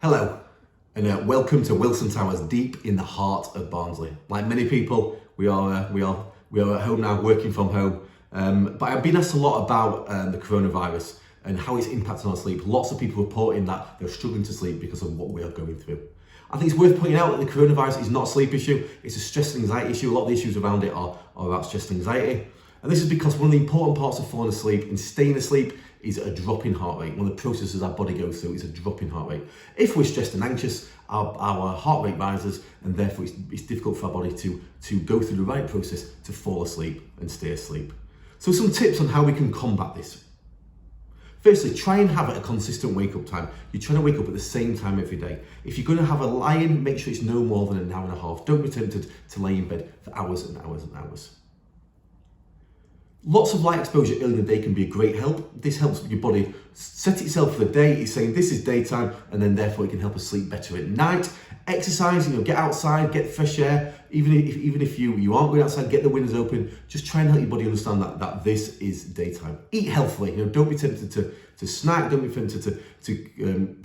Hello, and welcome to Wilson Towers, deep in the heart of Barnsley. Like many people, we are at home now, working from home. But I've been asked a lot about the coronavirus and how it's impacting our sleep. Lots of people reporting that they're struggling to sleep because of what we are going through. I think it's worth pointing out that the coronavirus is not a sleep issue; it's a stress and anxiety issue. A lot of the issues around it are about stress and anxiety. And this is because one of the important parts of falling asleep and staying asleep is a drop in heart rate. One of the processes our body goes through is a drop in heart rate. If we're stressed and anxious, our heart rate rises, and therefore it's difficult for our body to go through the right process to fall asleep and stay asleep. So some tips on how we can combat this. Firstly, try and have a consistent wake up time. You're trying to wake up at the same time every day. If you're going to have a lie-in, make sure it's no more than an hour and a half. Don't be tempted to lay in bed for hours and hours and hours. Lots of light exposure early in the day can be a great help. This helps your body set itself for the day. It's saying this is daytime, and then therefore it can help us sleep better at night. Exercise, get outside, get fresh air. Even if you aren't going outside, get the windows open. Just try and help your body understand that this is daytime. Eat healthily. Don't be tempted to snack. Don't be tempted to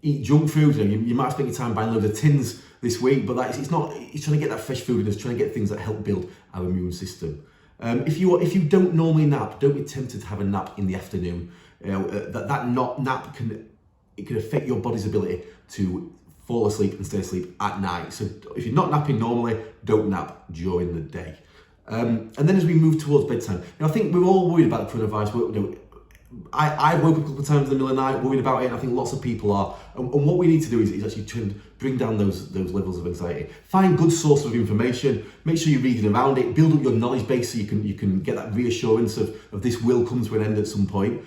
eat junk food. You might have spent your time buying loads of tins this week, but it's not. It's trying to get that fresh food, and it's trying to get things that help build our immune system. If you don't normally nap, don't be tempted to have a nap in the afternoon. Nap can affect your body's ability to fall asleep and stay asleep at night. So if you're not napping normally, don't nap during the day. And then as we move towards bedtime, I think we're all worried about the coronavirus. I woke up a couple of times in the middle of the night worried about it, and I think lots of people are. And what we need to do is actually try and bring down those levels of anxiety. Find good sources of information. Make sure you're reading around it. Build up your knowledge base so you can get that reassurance of this will come to an end at some point.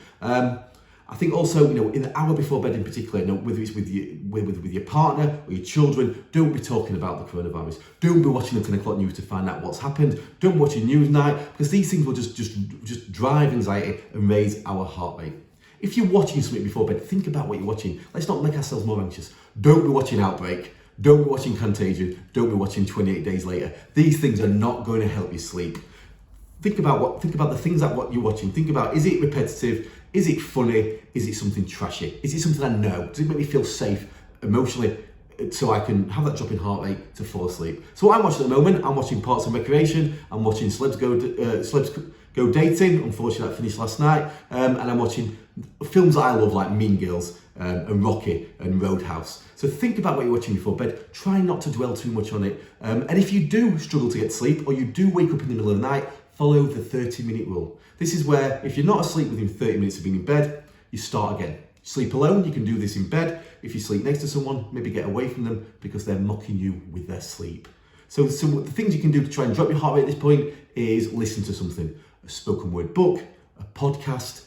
I think also, in the hour before bed in particular, whether it's with your partner or your children, don't be talking about the coronavirus. Don't be watching the 10 o'clock news to find out what's happened. Don't watch your news night, because these things will just drive anxiety and raise our heart rate. If you're watching something before bed, think about what you're watching. Let's not make ourselves more anxious. Don't be watching Outbreak. Don't be watching Contagion. Don't be watching 28 Days Later. These things are not going to help you sleep. Think about the things that what you're watching. Think about, is it repetitive? Is it funny? Is it something trashy? Is it something I know? Does it make me feel safe emotionally so I can have that drop in heart rate to fall asleep? So what I'm watching at the moment, I'm watching Parks and Recreation. I'm watching Celebs Go Dating. Unfortunately, that finished last night. And I'm watching films that I love, like Mean Girls and Rocky and Roadhouse. So think about what you're watching before bed. Try not to dwell too much on it. And if you do struggle to get sleep, or you do wake up in the middle of the night, follow the 30-minute rule. This is where if you're not asleep within 30 minutes of being in bed, you start again. Sleep alone, you can do this in bed. If you sleep next to someone, maybe get away from them because they're mocking you with their sleep. So the things you can do to try and drop your heart rate at this point is listen to something. A spoken word book, a podcast,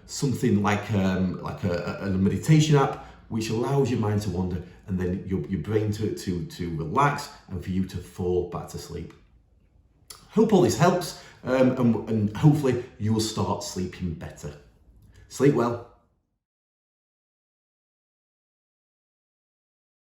something like a meditation app, which allows your mind to wander and then your brain to relax and for you to fall back to sleep. Hope all this helps, and hopefully you will start sleeping better. Sleep well.